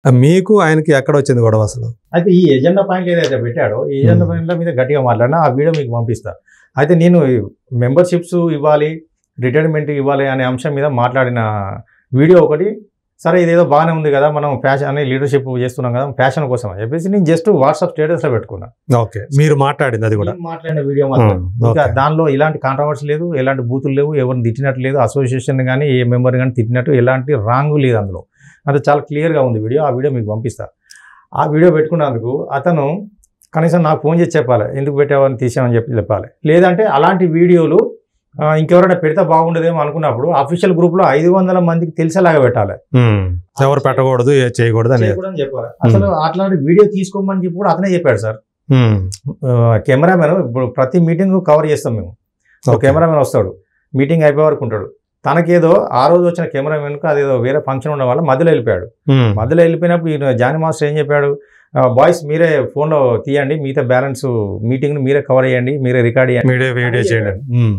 మీకు ఆయనకి ఎక్కడ వచ్చింది గొడవ అసలు? అయితే ఈ ఎజెండా పాయింట్ ఏదైతే పెట్టాడో ఈ ఎజెండా పాయింట్ల మీద గట్టిగా మాట్లాడినా ఆ వీడియో మీకు పంపిస్తా. అయితే నేను మెంబర్షిప్స్ ఇవ్వాలి, రిటైర్మెంట్ ఇవ్వాలి అనే అంశం మీద మాట్లాడిన వీడియో ఒకటి. సరే ఇదేదో బాగానే ఉంది కదా, మనం ఫ్యాషన్ అని లీడర్షిప్ చేస్తున్నాం కదా, ఫ్యాషన్ కోసం అని చెప్పేసి నేను జస్ట్ వాట్సాప్ స్టేటస్లో పెట్టుకున్నా. ఓకే, మీరు మాట్లాడింది అది కూడా మాట్లాడిన వీడియో మాత్రం. ఇంకా దానిలో ఎలాంటి కాంట్రవర్సీ లేదు, ఎలాంటి బూతులు లేవు, ఎవరిని తిట్టినట్టు లేదు, అసోసియేషన్ కానీ ఏ మెంబర్ కానీ తిట్టినట్టు ఎలాంటి రాంగ్ లేదు అందులో. అంటే చాలా క్లియర్గా ఉంది వీడియో. ఆ వీడియో మీకు పంపిస్తా. ఆ వీడియో పెట్టుకున్నందుకు అతను కనీసం నాకు ఫోన్ చేసి చెప్పాలి, ఎందుకు పెట్టావని తీసామని చెప్పాలి. లేదంటే అలాంటి వీడియోలు ఇంకెవరైనా పెడితే బాగుండదేమో అనుకున్నప్పుడు అఫీషియల్ గ్రూప్లో 500 మందికి తెలిసేలాగా పెట్టాలి. ఎవరు పెట్టకూడదు, చేయకూడదు అని చెప్పాలి. అసలు అట్లాంటి వీడియో తీసుకోమని చెప్పి కూడా అతనే చెప్పాడు సార్. కెమెరామెన్ ఇప్పుడు ప్రతి మీటింగ్ కవర్ చేస్తాం మేము. కెమెరామెన్ వస్తాడు, మీటింగ్ అయిపోయే వరకు ఉంటాడు. తనకేదో ఆ రోజు వచ్చిన కెమెరామెన్కు అదేదో వేరే ఫంక్షన్ ఉండడం వల్ల మధ్యలో వెళ్ళిపోయాడు. మధ్యలో వెళ్ళిపోయినప్పుడు ఈయన జానీ మాస్టర్ ఏం చెప్పాడు, బాయ్స్ మీరే ఫోన్లో తీయండి, మిగతా బ్యాలెన్స్ మీటింగ్ని మీరే కవర్ చేయండి, మీరే రికార్డ్ చేయండి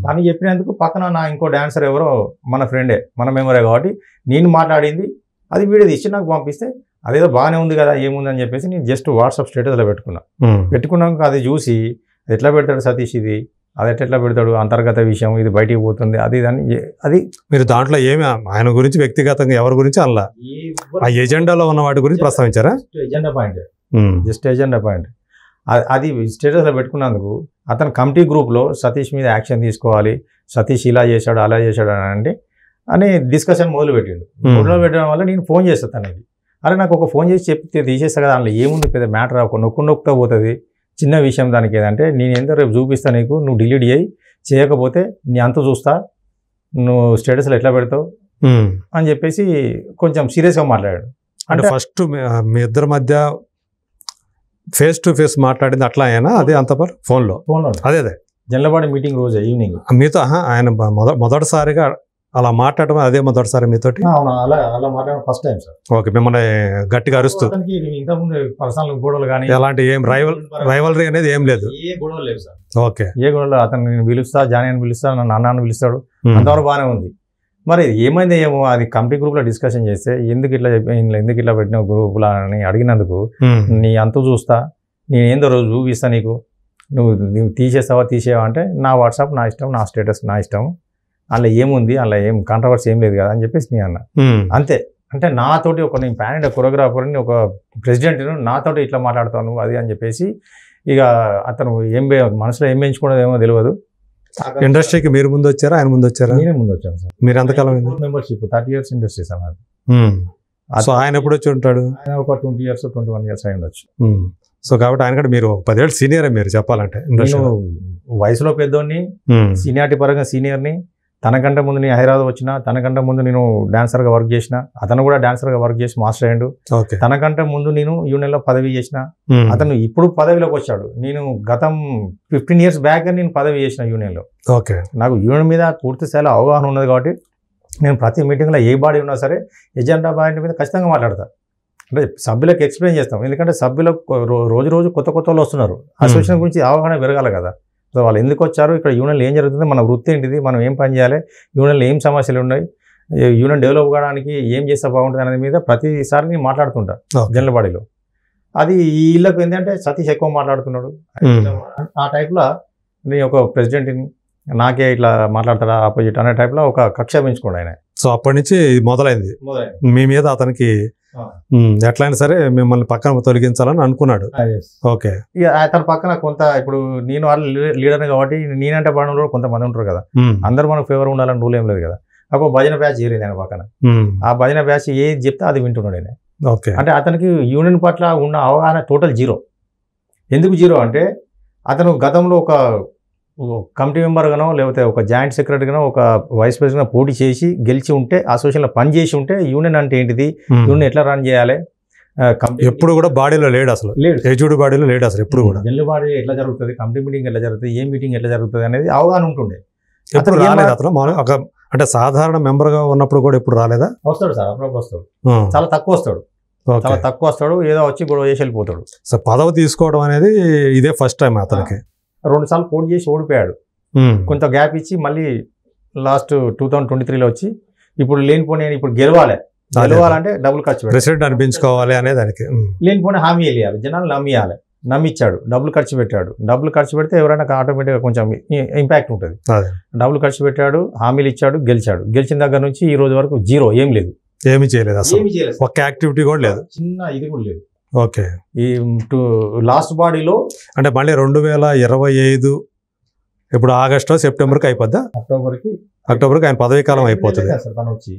అని చెప్పినందుకు పక్కన నా ఇంకో డాన్సర్ ఎవరో మన ఫ్రెండే, మన మెంబరే కాబట్టి నేను మాట్లాడింది అది వీడియో తీసి నాకు పంపిస్తే అదేదో బాగానే ఉంది కదా, ఏముందని చెప్పేసి నేను జస్ట్ వాట్సాప్ స్టేటస్లో పెట్టుకున్నాక అది చూసి ఎట్లా పెడతాడు సతీష్, ఇది అది ఎట్లా పెడతాడు, అంతర్గత విషయం, ఇది బయటికి పోతుంది, అది అది మీరు దాంట్లో ఏమి ఆయన గురించి వ్యక్తిగతంగా ఎవరి గురించి అలా ఆ ఎజెండాలో ఉన్న వాటి గురించి ప్రస్తావించారా? Agenda point, just agenda point. అది స్టేటస్లో పెట్టుకున్నందుకు అతను కమిటీ గ్రూప్లో సతీష్ మీద యాక్షన్ తీసుకోవాలి, సతీష్ ఇలా చేశాడు అలా చేశాడు అని డిస్కషన్ మొదలుపెట్టిండు. మొదలుపెట్టడం వల్ల నేను ఫోన్ చేస్తాను తనకి. అరే నాకు ఒక ఫోన్ చేసి చెప్తే తీసేస్తా కదా, అందులో ఏముంది పెద్ద మ్యాటర్, ఒక నొక్కుతా పోతుంది, చిన్న విషయం దానికి ఏదంటే నేను ఏందో రేపు చూపిస్తా నీకు, నువ్వు డిలీట్ చేయకపోతే నీ అంత చూస్తా, నువ్వు స్టేటస్లో ఎట్లా పెడతావు అని చెప్పేసి కొంచెం సీరియస్గా మాట్లాడాడు. అంటే ఫస్ట్ మీ ఇద్దరి మధ్య ఫేస్ టు ఫేస్ మాట్లాడింది అట్లా అయినా అదే అంత ఫోన్లో అదే జన్లపాడి మీటింగ్ రోజు ఈవినింగ్ మీతో ఆయన మొదటిసారిగా అలా మాట్లాడడం అదే మొదటిసారి మీతోటి? అలా మాట్లాడడం ఫస్ట్ టైం సార్. ఓకే, మిమ్మల్ని గట్టిగా అరుస్తూ ఇంతకుముందు పర్సనల్ గొడవలు కానీ ఎలాంటి ఏం రైవలరీ అనేది ఏం లేదు? ఏ గొడవలు లేవు సార్. ఓకే, ఏ గొడవలు, అతను నేను పిలుస్తా, జానీ అని పిలుస్తా, నన్ను అన్నాన్ని పిలుస్తాడు, అంతవరకు బాగానే ఉంది. మరి ఏమైంది ఏమో అది కమిటీ గ్రూప్లో డిస్కషన్ చేస్తే ఎందుకు ఇట్లా పెట్టిన గ్రూప్లా అని అడిగినందుకు నీ అంత చూస్తా, నేను ఏందో రోజు చూపిస్తా నీకు, నువ్వు తీసేవా అంటే నా వాట్సాప్ నా ఇష్టం, నా స్టేటస్ నా ఇష్టం, అందులో ఏముంది, అందులో ఏం కాంట్రవర్సీ ఏం లేదు కదా అని చెప్పేసి నేను అన్నా. అంతే. అంటే నాతోటి నేను ప్యాన్ ఇండియా కొరియోగ్రాఫర్ని, ఒక ప్రెసిడెంట్, నాతోటి ఇట్లా మాట్లాడతాను అది అని చెప్పేసి ఇక అతను మనసులో ఏం పెంచుకున్నది ఏమో తెలియదు. ఇండస్ట్రీకి మీరు ముందు వచ్చారా ఆయన ముందు వచ్చారా? నేనే ముందు వచ్చాను సార్. మీరు ఎంతకాలం? మెంబర్షిప్ 30 years ఇండస్ట్రీ సార్ నాకు. సో ఆయన ఎప్పుడు వచ్చి ఉంటాడు? ఆయన ఒక 20 years 21 years అయి ఉండొచ్చు. సో కాబట్టి ఆయన కూడా మీరు 10 ఏళ్ళు సీనియరే మీరు చెప్పాలంటే. నేను వయసులో పెద్దోడిని, సీనియారిటీ పరంగా సీనియర్ని. తనకంటే ముందు నేను హైదరాబాద్ వచ్చిన, తనకంటే ముందు నేను డాన్సర్గా వర్క్ చేసిన, అతను కూడా డాన్సర్గా వర్క్ చేసి మాస్టర్ అయ్యాడు. తనకంటే ముందు నేను యూనియన్లో పదవి చేసిన, అతను ఇప్పుడు పదవిలోకి వచ్చాడు. నేను గతం 15 years బ్యాక్ నేను పదవి చేసిన యూనియన్లో. ఓకే, నాకు యూనియన్ మీద పూర్తి స్థాయిలో అవగాహన ఉన్నది కాబట్టి నేను ప్రతి మీటింగ్లో ఏ బాడీ ఉన్నా సరే ఎజెండా పాయింట్ మీద ఖచ్చితంగా మాట్లాడతాను. అంటే సభ్యులకు ఎక్స్ప్లెయిన్ చేస్తాం, ఎందుకంటే సభ్యులకు రోజు కొత్త వాళ్ళు వస్తున్నారు, అసోసియేషన్ గురించి అవగాహన పెరగాలి కదా. సో వాళ్ళు ఎందుకు వచ్చారు, ఇక్కడ యూనియన్లో ఏం జరుగుతుంది, మన వృత్తి ఏంటిది, మనం ఏం పని చేయాలి, యూనియన్లో ఏం సమస్యలు ఉన్నాయి, యూనియన్ డెవలప్ కావడానికి ఏం చేస్తే బాగుంటుంది అనేది మీద ప్రతిసారి నేను మాట్లాడుతుంటా జన్లపాడిలో. అది ఈ ఇళ్ళకు ఏంటంటే సతీష్ ఎక్కువ మాట్లాడుతున్నాడు ఆ టైప్లో, నేను ఒక ప్రెసిడెంట్ని, నాకే ఇట్లా మాట్లాడతాడా ఆపోజిట్ అనే టైప్లో ఒక కక్ష పెంచుకోండి ఆయన. సో అప్పటి నుంచి మొదలైంది మీ మీద అతనికి, ఎట్లయినా సరే మిమ్మల్ని పక్కన తొలగించాలని అనుకున్నాడు. ఓకే, ఇక అతని పక్కన కొంత ఇప్పుడు నేను వాళ్ళ లీడర్ కాబట్టి నేనంటే పడడంలో కొంతమంది ఉంటారు కదా, అందరూ మనకు ఫేవర్ ఉండాలని రూల్ ఏం లేదు కదా. అప్పుడు భజన బ్యాచ్ చేరింది ఆయన పక్కన. ఆ భజన బ్యాచ్ ఏది చెప్తే అది వింటున్నాడు ఆయన. ఓకే, అంటే అతనికి యూనియన్ పట్ల ఉన్న అవగాహన టోటల్ జీరో. ఎందుకు జీరో అంటే అతను గతంలో ఒక కమిటీ మెంబర్గానో లేకపోతే ఒక జాయింట్ సెక్రటరీగానో ఒక వైస్ ప్రెసిడెంట్ పోటీ చేసి గెలిచి ఉంటే, అసోసియేషన్లో పని చేసి ఉంటే యూనియన్ అంటే ఏంటిది, యూనియన్ ఎట్లా రన్ చేయాలి, ఎప్పుడు కూడా బాడీలో లేడు, అసలు ఎగ్జిక్యూటివ్ బాడీలో లేడు అసలు ఎప్పుడు కూడా. జనరల్ బాడీ ఎట్లా జరుగుతుంది, కమిటీ మీటింగ్ ఎట్లా జరుగుతుంది, ఏ మీటింగ్ ఎట్లా జరుగుతుంది అనేది అవగాహన ఉంటుండే. ఎప్పుడు రాలేదు అతను అంటే సాధారణ మెంబర్గా ఉన్నప్పుడు కూడా ఎప్పుడు రాలేదా? వస్తాడు సార్, అప్పుడప్పుడు వస్తాడు, చాలా తక్కువ వస్తాడు, ఏదో వచ్చి గొడవ చేసి వెళ్ళిపోతాడు. సో పదవి తీసుకోవడం అనేది ఇదే ఫస్ట్ టైం అతనికి. 2 సార్లు పోటీ చేసి ఓడిపోయాడు, కొంత గ్యాప్ ఇచ్చి మళ్ళీ లాస్ట్ 2023లో వచ్చి ఇప్పుడు లేనిపోయి ఇప్పుడు గెలవాలి, గెలవాలంటే డబ్బులు ఖర్చు పెట్టాలి, ప్రెసిడెంట్ అనిపించుకోవాలి అనే దానికి. లేనిపోయిన హామీ వెళ్ళాలి, జనాలు నమ్మియాలి. నమ్మిచ్చాడు, డబ్బులు ఖర్చు పెట్టాడు. డబ్బులు ఖర్చు పెడితే ఎవరైనా ఆటోమేటిక్గా కొంచెం ఇంపాక్ట్ ఉంటుంది. డబ్బులు ఖర్చు పెట్టాడు, హామీలు ఇచ్చాడు, గెలిచాడు. గెలిచిన దగ్గర నుంచి ఈ రోజు వరకు జీరో, ఏం లేదు, ఏమి చేయలేదు అసలు, ఒక్క యాక్టివిటీ కూడా లేదు, చిన్న ఇది కూడా లేదు. ఓకే. ఈ లాస్ట్ బాడీలో అంటే మళ్ళీ 2025 ఇప్పుడు ఆగస్టు సెప్టెంబర్కి అయిపోద్దా, అక్టోబర్కి ఆయన పదవీ కాలం అయిపోతుంది. తను వచ్చి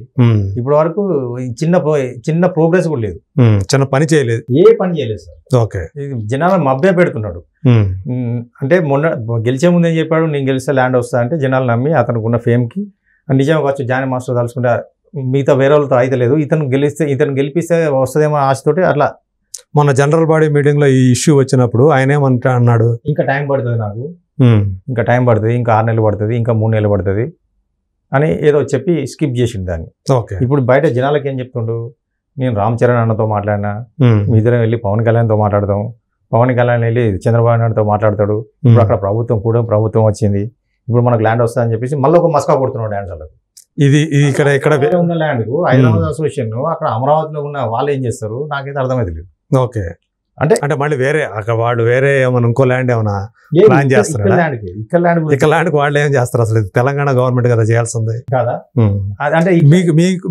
ఇప్పటి వరకు చిన్న ప్రోగ్రెస్ కూడా లేదు, చిన్న పని చేయలేదు, ఏ పని చేయలేదు సార్. ఓకే. జనాలను మభ్య పెడుతున్నాడు. అంటే మొన్న గెలిచే ముందు ఏం చెప్పాడు, నేను గెలిస్తే ల్యాండ్ వస్తా అంటే జనాలు నమ్మి అతనికి ఉన్న ఫేమ్కి నిజంగా వచ్చి జానీ మాస్టర్ తలుచుకుంటే మిగతా వేరే వాళ్ళతో అయితే లేదు, ఇతను గెలిపిస్తే వస్తుందేమో ఆశతోటి అట్లా. మొన్న జనరల్ బాడీ మీటింగ్ లో ఈ ఇష్యూ వచ్చినప్పుడు ఆయన ఏమంటా అన్నాడు, ఇంకా టైం పడుతుంది నాకు, ఇంకా టైం పడుతుంది, ఇంకా 6 నెలలు పడుతుంది, ఇంకా 3 నెలలు పడుతుంది అని ఏదో చెప్పి స్కిప్ చేసింది దాన్ని. ఇప్పుడు బయట జనాలకి ఏం చెప్తుండు, నేను రామ్ చరణ్ అన్నతో మాట్లాడినా, మీ ఇద్దరం వెళ్ళి పవన్ కళ్యాణ్తో మాట్లాడతాం, పవన్ కళ్యాణ్ వెళ్ళి చంద్రబాబు నాయుడుతో మాట్లాడతాడు, ఇప్పుడు అక్కడ ప్రభుత్వం వచ్చింది, ఇప్పుడు మనకు ల్యాండ్ వస్తుంది అని చెప్పేసి మళ్ళీ ఒక మస్కా కొడుతున్నాడు డాన్సర్లకు. ఇది ఇక్కడ వేరే ఉన్న ల్యాండ్ కు హైదరాబాద్ అసోసియేషన్ అక్కడ అమరావతిలో ఉన్న వాళ్ళు ఏం చేస్తారు నాకైతే అర్థమైతే లేదు. ఓకే. అంటే మళ్ళీ వేరే అక్కడ వాళ్ళు వేరే ఏమైనా ఇంకో ల్యాండ్ ఏమైనా ప్లాన్ చేస్తారు, ఇక్కడ ల్యాండ్ వాళ్ళు ఏం చేస్తారు అసలు, తెలంగాణ గవర్నమెంట్ కదా చేయాల్సింది కదా. అంటే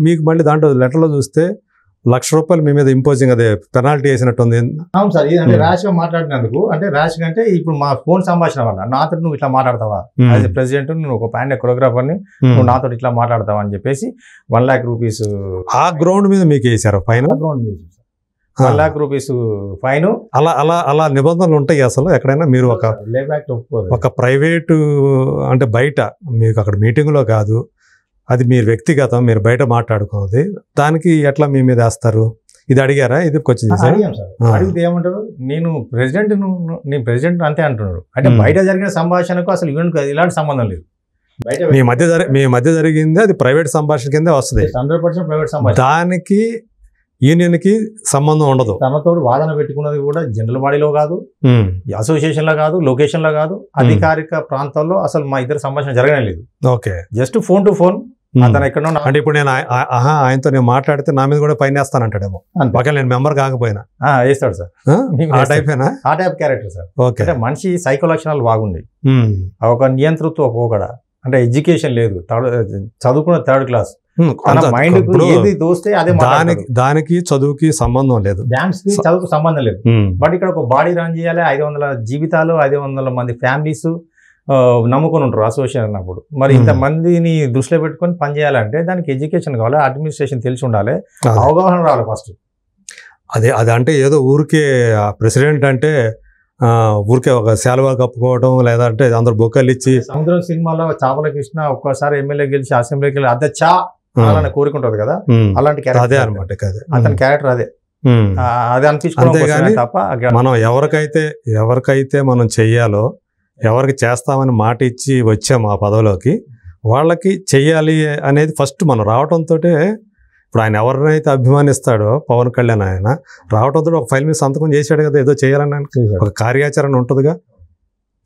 మీకు మళ్ళీ దాంట్లో లెటర్లో చూస్తే ₹1,00,000 మీ మీద ఇంపోజింగ్ అదే పెనాల్టీ వేసినట్టు ఉంది. అవును సార్, ఇది ర్యాష్ గా మాట్లాడినందుకు. అంటే ర్యాష్ గా అంటే ఇప్పుడు మా ఫోన్ సంభాషణ వల్ల నాతో నువ్వు ఇట్లా మాట్లాడతావా, యాజ్ ఎ ప్రెసిడెంట్ నువ్వు ఒక ప్యాండ్ కొరియోగ్రాఫర్ ని నువ్వు నాతో ఇట్లా మాట్లాడతావా అని చెప్పేసి ₹1,00,000 ఆ గ్రౌండ్ మీద మీకు వేసారు ఫైన్. గ్రౌండ్ మీద ₹1,00,000 ఫైన్. అలా నిబంధనలు ఉంటాయి అసలు ఎక్కడైనా. మీరు ఒక ప్రైవేటు అంటే బయట మీకు అక్కడ మీటింగ్ లో కాదు, అది మీరు వ్యక్తిగతం, మీరు బయట మాట్లాడుకున్నది, దానికి ఎట్లా మీ మీద వేస్తారు? ఇది అడిగారా? ఇది కొంచెం అడిగితే ఏమంటారు, నేను ప్రెసిడెంట్ అంతే అంటున్నాడు. అంటే బయట జరిగిన సంభాషణకు అసలు ఇలాంటి సంబంధం లేదు. మీ మధ్య జరిగింది అది ప్రైవేట్ సంభాషణ కింద వస్తుంది, 100% ప్రైవేట్ సంభాషణ. దానికి యూనియన్ కి సంబంధం ఉండదు. తనతో వాదన పెట్టుకున్నది కూడా జనరల్ బాడీలో కాదు, అసోసియేషన్ లో కాదు, లొకేషన్ లో కాదు, అధికారిక ప్రాంతాల్లో అసలు మా ఇద్దరు సంభాషణ జరగనే లేదు. Okay. Just phone to phone. అతను ఎక్కడో అంటే ఇప్పుడు నేను ఆయనతో నేను మాట్లాడితే నా మీద కూడా పైన వేస్తాను అంటాడేమో, ఒకవేళ నేను మెంబర్ కాకపోయినా వేస్తాడు సార్. ఆ టైప్ క్యారెక్టర్ సార్. ఓకే. అంటే మనిషి సైకో లక్షణాలు బాగుంది, ఒక నియంతృత్వ పోకడ, అంటే ఎడ్యుకేషన్ లేదు, చదువుకున్న 3rd క్లాస్, దానికి చదువుకి సంబంధం లేదు, డాన్స్ కి చదువుకు సంబంధం లేదు. బట్ ఇక్కడ ఒక బాడీ రన్ చేయాలి, 500 జీవితాలు, 500 మంది ఫ్యామిలీస్ నమ్ముకొని ఉంటారు అసోసియేషన్ అన్నప్పుడు. మరి ఇంత మందిని దృష్టిలో పెట్టుకొని పని చేయాలంటే దానికి ఎడ్యుకేషన్ కావాలి, అడ్మినిస్ట్రేషన్ తెలిసి ఉండాలి, అవగాహన రావాలి ఫస్ట్. అదే అంటే ఏదో ఊరికే ప్రెసిడెంట్ అంటే ఊరికే ఒక శాలువా కప్పుకోవడం, లేదంటే అందరు బొక్కలు ఇచ్చి. సముద్రం సినిమాలో చాపల కృష్ణ ఒక్కసారి ఎమ్మెల్యే గెలిచి అసెంబ్లీకి వెళ్ళి అద్దె అలానే కోరుకుంటది కదా, అలాంటి క్యారెక్టర్ అదే అనమాట. అతని క్యారెక్టర్ అదే అనిపించుకోవాలి తప్ప. మనం ఎవరికైతే మనం చెయ్యాలో, ఎవరికి చేస్తామని మాట ఇచ్చి వచ్చాము ఆ పదవిలోకి, వాళ్ళకి చెయ్యాలి అనేది ఫస్ట్ మనం రావడంతో. ఇప్పుడు ఆయన ఎవరినైతే అభిమానిస్తాడో పవన్ కళ్యాణ్, ఆయన రావడంతో ఒక ఫైల్ మీద సంతకం చేశాడు కదా, ఏదో చేయాలని ఒక కార్యాచరణ ఉంటుందిగా.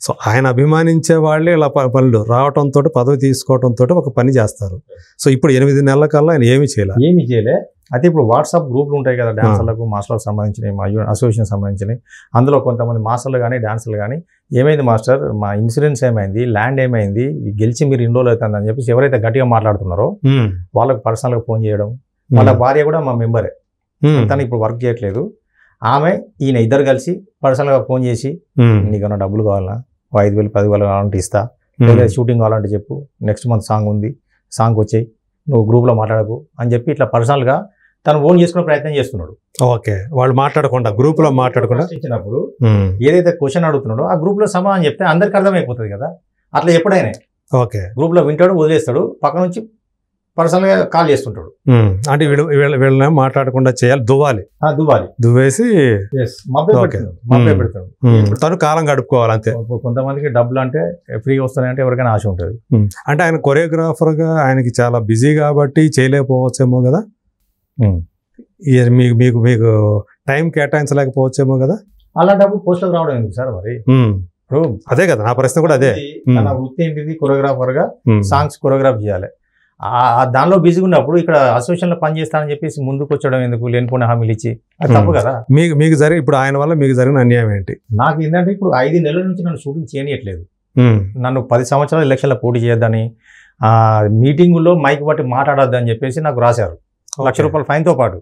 సో ఆయన అభిమానించే వాళ్ళే ఇలా పనులు రావడంతో, పదవి తీసుకోవడంతో ఒక పని చేస్తారు. సో ఇప్పుడు 8 నెలల కల్లా ఆయన ఏమీ చేయలే. అయితే ఇప్పుడు వాట్సాప్ గ్రూపులు ఉంటాయి కదా, డాన్సర్లకు మాస్టర్లకు సంబంధించినవి, మా అసోసియేషన్ సంబంధించినవి. అందులో కొంతమంది మాస్టర్లు కానీ డాన్సర్లు కానీ, ఏమైంది మాస్టర్, మా ఇన్సూరెన్స్ ఏమైంది, ల్యాండ్ ఏమైంది, గెలిచి మీరు ఇన్ని రోజులు అవుతుంది అని చెప్పేసి ఎవరైతే గట్టిగా మాట్లాడుతున్నారో వాళ్ళకి పర్సనల్గా ఫోన్ చేయడం. వాళ్ళ భార్య కూడా మా మెంబరే, తను ఇప్పుడు వర్క్ చేయట్లేదు. ఆమె ఈయన ఇద్దరు కలిసి పర్సనల్గా ఫోన్ చేసి, నీకన్నా డబ్బులు కావాలన్నా 5,000 10,000 కావాలంటే ఇస్తా, లేదా షూటింగ్ కావాలంటే చెప్పు, నెక్స్ట్ మంత్ సాంగ్ ఉంది, సాంగ్ వచ్చాయి, నువ్వు గ్రూప్లో మాట్లాడకు అని చెప్పి ఇట్లా పర్సనల్గా తను ఓన్ చేసుకునే ప్రయత్నం చేస్తున్నాడు. ఓకే. వాళ్ళు మాట్లాడకుండా గ్రూప్లో మాట్లాడకుండా ఇచ్చినప్పుడు ఏదైతే క్వశ్చన్ అడుగుతున్నాడో ఆ గ్రూప్లో సమాధానం చెప్తే అందరికి అర్థమైపోతుంది కదా. అట్లా ఎప్పుడైనా ఓకే గ్రూప్లో వింటాడు, వదిలేస్తాడు, పక్క నుంచి పర్సనల్గా కాల్ చేస్తుంటాడు. అంటే వీళ్ళని మాట్లాడకుండా చేయాలి, దువ్వేసి పెడతాడు. తను కాలం గడుపుకోవాలి అంతే. కొంతమందికి డబ్బులు అంటే ఫ్రీగా వస్తున్నాయంటే ఎవరికైనా ఆశ ఉంటుంది. అంటే ఆయన కొరియోగ్రాఫర్గా ఆయనకి చాలా బిజీ కాబట్టి చేయలేకపోవచ్చేమో కదా, మీకు టైం కేటాయించలేకపోవచ్చేమో కదా. అలా డబ్బు పోస్టులకు రావడం ఎందుకు సార్? మరి అదే కదా నా ప్రశ్న కూడా అదే. నా వృత్తి ఏంటిది, కొరియోగ్రాఫర్ గా సాంగ్స్ కొరియోగ్రాఫ్ చేయాలి. దానిలో బిజీగా ఉన్నప్పుడు ఇక్కడ అసోసియేషన్లో పనిచేస్తానని చెప్పేసి ముందుకు వచ్చడం ఎందుకు, లేనిపోయిన హామీలు ఇచ్చి, అది తప్పు కదా. మీకు జరిగి ఇప్పుడు ఆయన వల్ల మీకు జరిగిన అన్యాయం ఏంటి? నాకు ఏంటంటే ఇప్పుడు 5 నెలల నుంచి నన్ను షూటింగ్ చేయనియట్లేదు. నన్ను 10 సంవత్సరాలు ఎలక్షన్లో పోటీ చేయొద్దని, మీటింగుల్లో మైక్ బట్టి మాట్లాడొద్దని చెప్పేసి నాకు రాశారు. ₹1,00,000 ఫైన్తో పాటు.